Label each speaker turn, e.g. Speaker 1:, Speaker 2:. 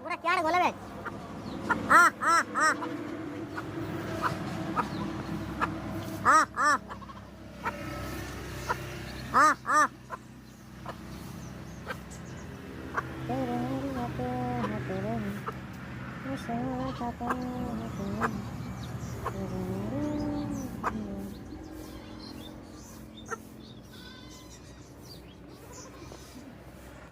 Speaker 1: पूरा क्या बोला बे तेरे मेरी बातें हैं तेरे मुझसे खाते हैं तेरे मेरी